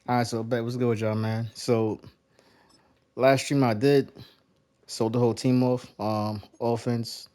All right, so bet what's good with y'all, man. So last stream I did sold the whole team off. Offense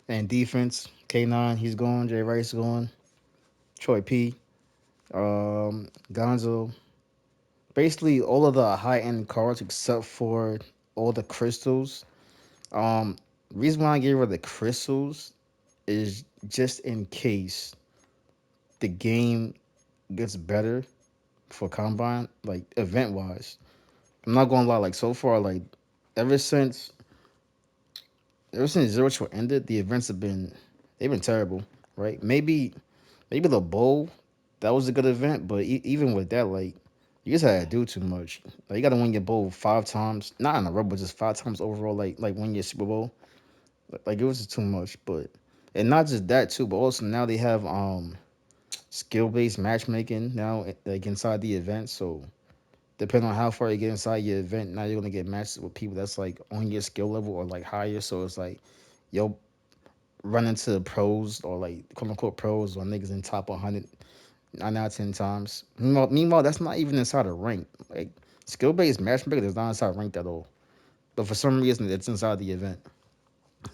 and defense. K9, he's gone. Jay Rice gone. Troy P. Gonzo. Basically all of the high end cards except for all the crystals. Um, Reason why I gave her the crystals is just in case the game gets better for combine, like event wise. I'm not gonna lie, like so far, like ever since ever since Zero Chill ended, the events have been they've been terrible, right? Maybe the bowl that was a good event, but even with that, like you just had to do too much. Like you got to win your bowl 5 times, not in a row, but just 5 times overall. Like win your Super Bowl. Like it was just too much. But and not just that too, but also now they have skill based matchmaking now like inside the event. So depending on how far you get inside your event, now you're gonna get matched with people that's like on your skill level or like higher. So it's like yo run into pros or like quote unquote pros or niggas in top 100 9 out of 10 times. Meanwhile, that's not even inside a rank. Like skill based matchmaking is not inside ranked at all. But for some reason, it's inside the event.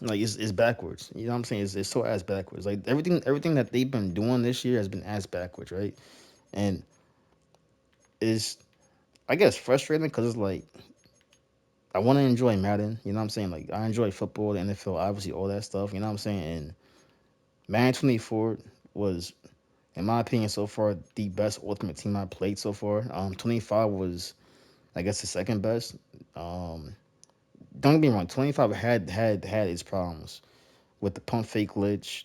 Like it's backwards. You know what I'm saying? It's so ass backwards. Like everything that they've been doing this year has been ass backwards, right? And it's I guess frustrating because it's like I want to enjoy Madden. You know what I'm saying? Like I enjoy football, the NFL, obviously all that stuff. You know what I'm saying? And Madden 24 was in my opinion, so far the best Ultimate Team I played so far. 25 was, I guess, the second best. Um, don't get me wrong, 25 had its problems with the pump fake glitch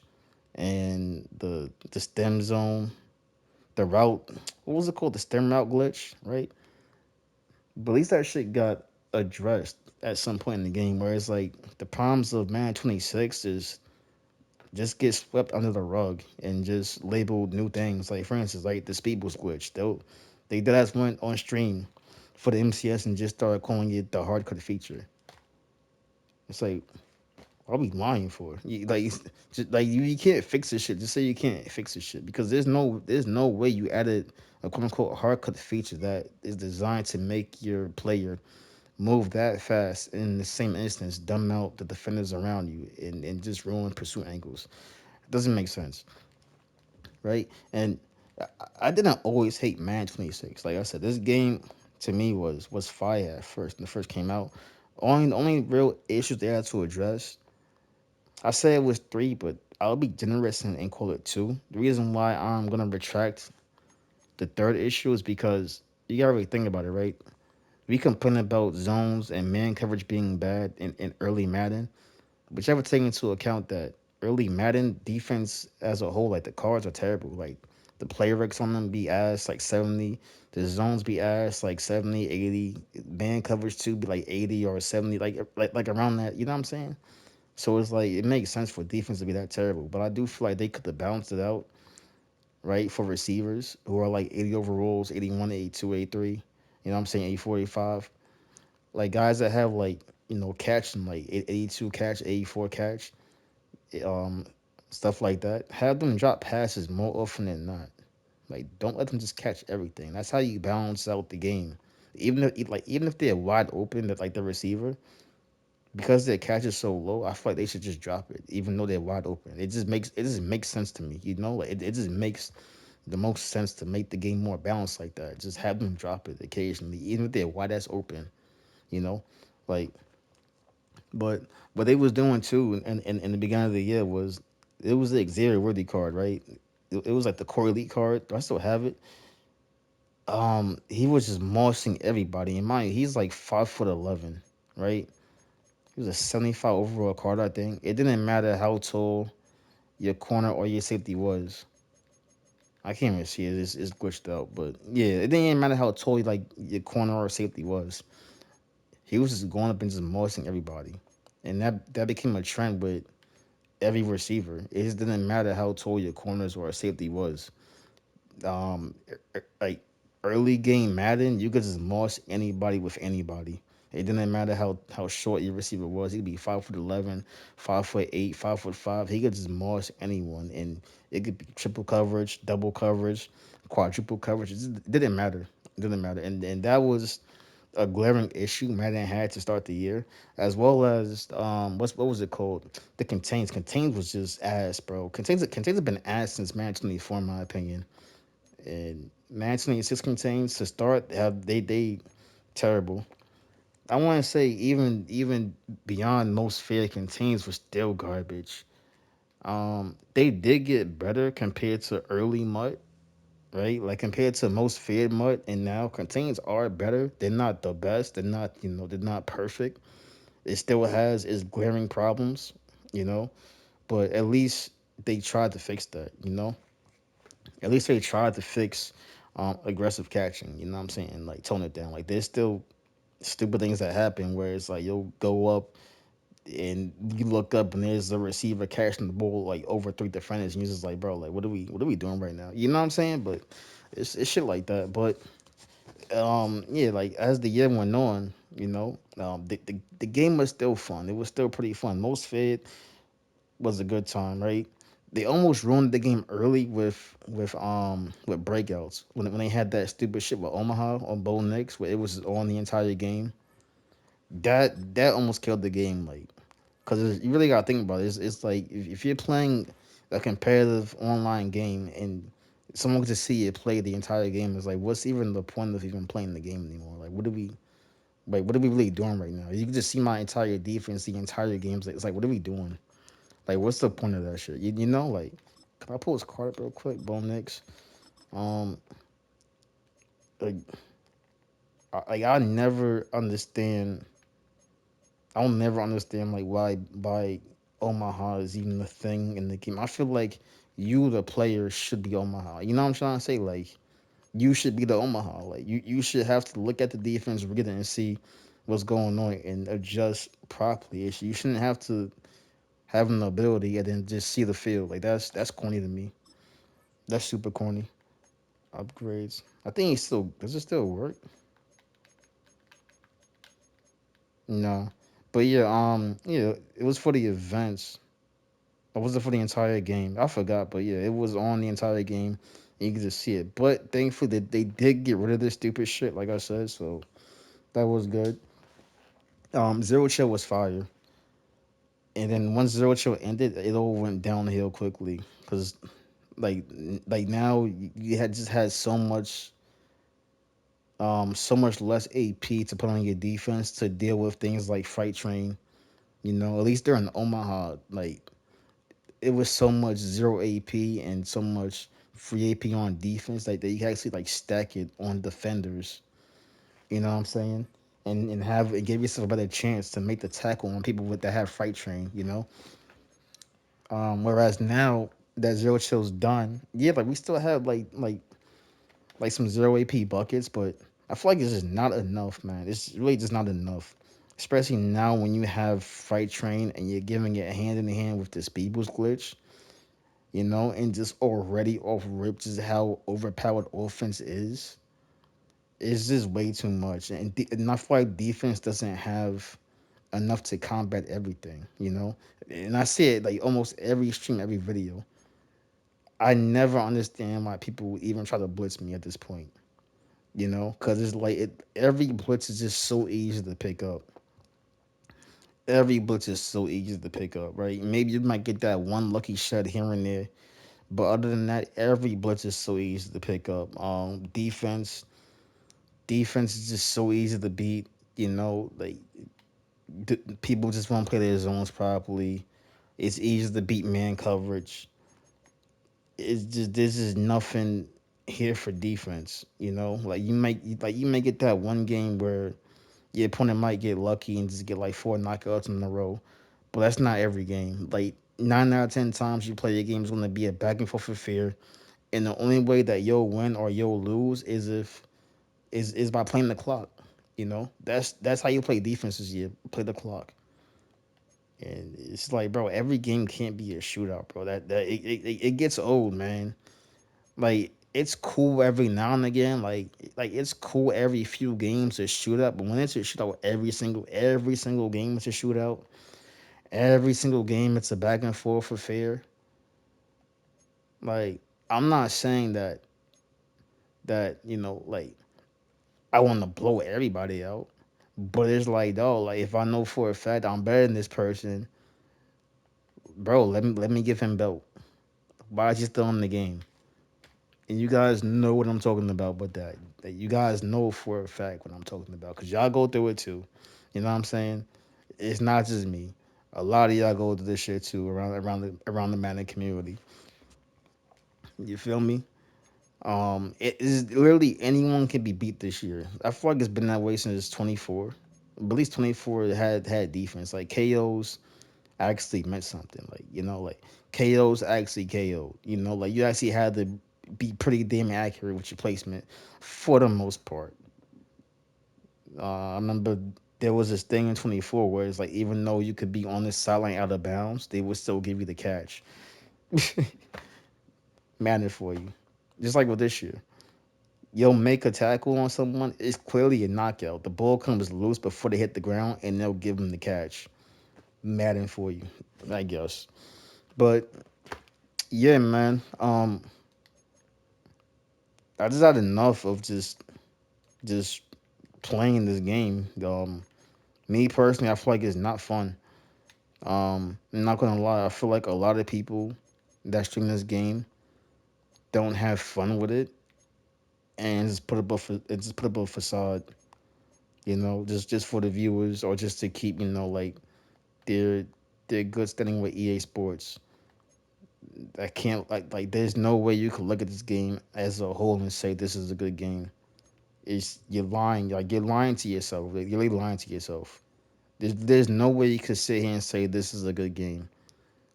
and the stem zone, the route. What was it called? The stem route glitch, right? But at least that shit got addressed at some point in the game. Whereas like the problems of Man 26 is just get swept under the rug and just labeled new things. Like for instance, like the speed boost glitch. They did as went on stream for the MCS and just started calling it the hard cut feature. It's like what are we lying for? You can't fix this shit. Just say you can't fix this shit because there's no way you added a quote unquote hard cut feature that is designed to make your player move that fast in the same instance, dumb out the defenders around you and just ruin pursuit angles. It doesn't make sense, right? And I didn't always hate Man 26. Like I said, this game to me was fire at first when it first came out. The only real issues they had to address, I say it was three, but I'll be generous and call it two. The reason why I'm gonna retract the third issue is because you gotta really think about it, right? We complain about zones and man coverage being bad in early Madden, but you ever take into account that early Madden defense as a whole, like the cards are terrible. Like the play recs on them be ass like 70. The zones be ass like 70, 80. Man coverage too be like 80 or 70, like around that. You know what I'm saying? So it's like it makes sense for defense to be that terrible. But I do feel like they could have balanced it out, right? For receivers who are like 80 overalls, 81, 82, 83. You know what I'm saying? 84, 85. Like guys that have like, catching like 82 catch, 84 catch um, stuff like that. Have them drop passes more often than not. Like, don't let them just catch everything. That's how you balance out the game. Even if they're wide open, that like the receiver, because their catch is so low, I feel like they should just drop it, even though they're wide open. It just makes sense to me. Like it just makes the most sense to make the game more balanced like that. Just have them drop it occasionally, even if they're wide ass open. You know, like But what they was doing too in the beginning of the year was it was the Xavier Worthy card, right? It was like the core elite card. I still have it. He was just mossing everybody. And mind you, he's like 5'11", right? He was a 75 overall card, I think. It didn't matter how tall your corner or your safety was. I can't even see it. It's glitched out, but yeah, it didn't even matter how tall like your corner or safety was. He was just going up and just mossing everybody, and that became a trend with every receiver. It just didn't matter how tall your corners or safety was. Like early game Madden, you could just moss anybody with anybody. It didn't matter how short your receiver was. He could be 5'11", 5'8", 5'5". He could just moss anyone, and it could be triple coverage, double coverage, quadruple coverage. It didn't matter. It didn't matter, and that was a glaring issue Madden had to start the year, as well as what was it called? The contains. Contains was just ass, bro. Contains have been ass since Madden 24, in my opinion. And Madden 26 contains to start have they terrible. I want to say even beyond most fair contains was still garbage. They did get better compared to early MUT, right? Like compared to most fed MUT, and now contains are better. They're not the best. They're not they're not perfect. It still has its glaring problems, you know, but at least they tried to fix that, you know. At least they tried to fix aggressive catching. You know what I'm saying? Like tone it down. Like there's still stupid things that happen where it's like you'll go up and you look up and there's a receiver catching the ball like over three defenders and you're just like, bro, like what are we doing right now? You know what I'm saying? But it's shit like that. But yeah, like as the year went on, the game was still fun. It was still pretty fun. Most fed was a good time, right? They almost ruined the game early with breakouts when they had that stupid shit with Omaha on Bo Nix where it was on the entire game. That almost killed the game, like because you really gotta think about it. It's like if you're playing a competitive online game and someone to see you play the entire game, is like what's even the point of even playing the game anymore? What are we really doing right now? You can just see my entire defense the entire games. It's like what are we doing? Like, what's the point of that shit? You know, like, can I pull his card up real quick? Bo Nix. Um, like, I never understand. I'll never understand like why Omaha is even a thing in the game. I feel like you, the player, should be Omaha. You know what I'm trying to say? Like, you should be the Omaha. Like, you should have to look at the defense, read it, and see what's going on and adjust properly. You shouldn't have to have an ability and then just see the field. Like, that's corny to me. That's super corny. Upgrades. I think he still does it still work? No. But yeah, yeah, it was for the events. Or was it for the entire game? I forgot, but yeah, it was on the entire game. And you could just see it. But thankfully they did get rid of this stupid shit, like I said, so that was good. Zero Chill was fire. And then once Zero Chill ended, it all went downhill quickly. Cause like like now you had just had so much less AP to put on your defense to deal with things like Fight Train. You know, at least during Omaha, like it was so much zero AP and so much free AP on defense, like that you can actually like stack it on defenders. You know what I'm saying? And have and give yourself a better chance to make the tackle on people with that have Fight Train. You know, whereas now that zero chill's done, yeah, like we still have like some zero AP buckets, but I feel like it's just not enough, man. It's really just not enough. Especially now when you have Fight Train and you're giving it hand in hand with the Speed Boost glitch, and just already off rip just how overpowered offense is. It's just way too much. And I feel like defense doesn't have enough to combat everything. And I see it like almost every stream, every video. I never understand why people even try to blitz me at this point. Because it's like every blitz is just so easy to pick up. Every blitz is so easy to pick up, right? Maybe you might get that one lucky shot here and there, but other than that, every blitz is so easy to pick up. Defense is just so easy to beat. Like people just want to play their zones properly. It's easy to beat man coverage. It's just this is nothing here for defense. Like you may get that one game where your opponent might get lucky and just get like four knockouts in a row. But that's not every game. Like 9 out of 10 times you play your game is gonna be a back and forth affair. And the only way that you'll win or you'll lose is by playing the clock. That's how you play defense this year. Play the clock. And it's like, bro, every game can't be a shootout, bro. It gets old, man. Like it's cool every now and again. Like it's cool every few games to shoot up, but when it's a shootout every single game it's a shootout. Every single game it's a back and forth affair. Like I'm not saying that like I want to blow everybody out. But it's like, though, like if I know for a fact I'm better than this person, bro, let me give him belt. Why is he still in the game? And you guys know what I'm talking about, but that you guys know for a fact what I'm talking about, cause y'all go through it too. You know what I'm saying? It's not just me. A lot of y'all go through this shit too around the Madden community. You feel me? It is literally anyone can be beat this year. I feel like it's been that way since 24. But at least 24 had defense. Like KOs actually meant something. Like, like KOs actually KO. Like you actually had to be pretty damn accurate with your placement for the most part. I remember there was this thing in 24 where it's like even though you could be on the sideline out of bounds, they would still give you the catch. Manner for you. Just like with this year. You'll make a tackle on someone, it's clearly a knockout. The ball comes loose before they hit the ground and they'll give them the catch. Madden for you, I guess. But yeah, man. I just had enough of just playing this game. Me personally, I feel like it's not fun. I'm not gonna lie, I feel like a lot of people that stream this game don't have fun with it and just put up a facade, just for the viewers or just to keep, like their their good standing with EA Sports. I can't like there's no way you could look at this game as a whole and say this is a good game. It's you're lying, like you're lying to yourself. Like, you're really lying to yourself. There's no way you could sit here and say this is a good game.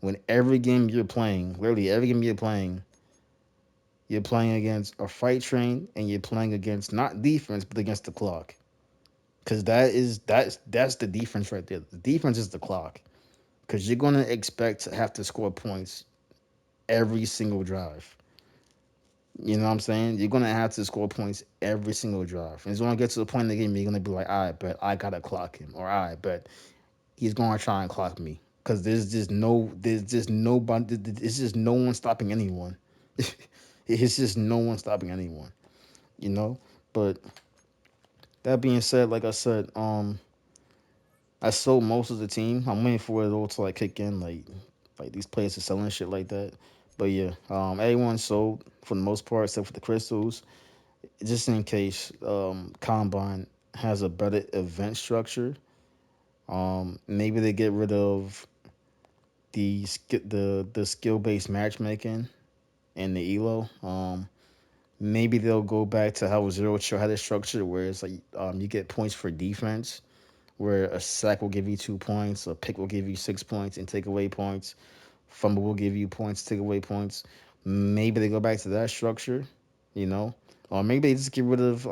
When every game you're playing, literally every game you're playing against a fight train and you're playing against not defense but against the clock. Cause that's the defense right there. The defense is the clock. Cause you're gonna expect to have to score points every single drive. You know what I'm saying? You're gonna have to score points every single drive. And it's gonna get to the point in the game you're gonna be like, I bet I gotta clock him, or I bet he's gonna try and clock me. Cause there's just nobody. It's just no one stopping anyone. It's just no one stopping anyone. You know. But that being said, like I said, I sold most of the team. I'm waiting for it all to like kick in, like these players are selling shit like that. But yeah, everyone sold for the most part except for the crystals, just in case Combine has a better event structure. Maybe they get rid of the skill based matchmaking and the elo. Maybe they'll go back to how Zero Chill had a structure where it's like you get points for defense, where a sack will give you 2 points, a pick will give you 6 points and take away points, fumble will give you points, take away points. Maybe they go back to that structure, you know, or maybe they just get rid of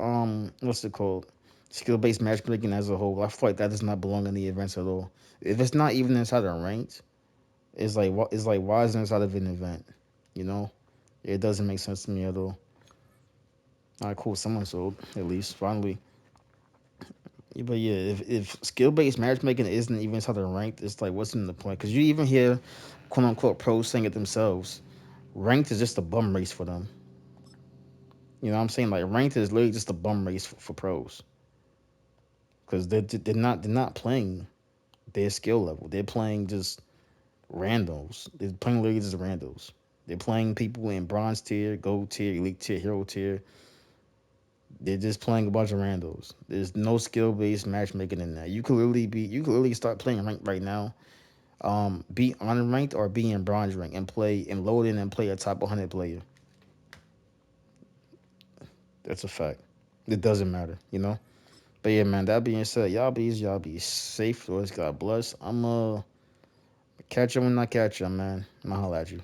what's it called, skill based matchmaking as a whole. I feel like that does not belong in the events at all. If it's not even inside a ranked, it's like what it's like why is it inside of an event? You know, it doesn't make sense to me at all. All right, cool. Someone sold at least finally. Yeah, but yeah, if skill based matchmaking isn't even inside the ranked, it's like what's in the point? Because you even hear quote unquote pros saying it themselves. Ranked is just a bum race for them. You know what I'm saying? Like ranked is literally just a bum race for pros because they're not playing their skill level. They're playing just randos. They're playing literally just randos. They're playing people in bronze tier, gold tier, elite tier, hero tier. They're just playing a bunch of randos. There's no skill based matchmaking in that. You could literally start playing ranked right now. Be unranked or be in bronze rank and play and load in and play a top 100 player. That's a fact. It doesn't matter, you know. But yeah, man. That being said, y'all be safe. Always God bless. I'm catch you when I catch you, man. I'ma holla at you.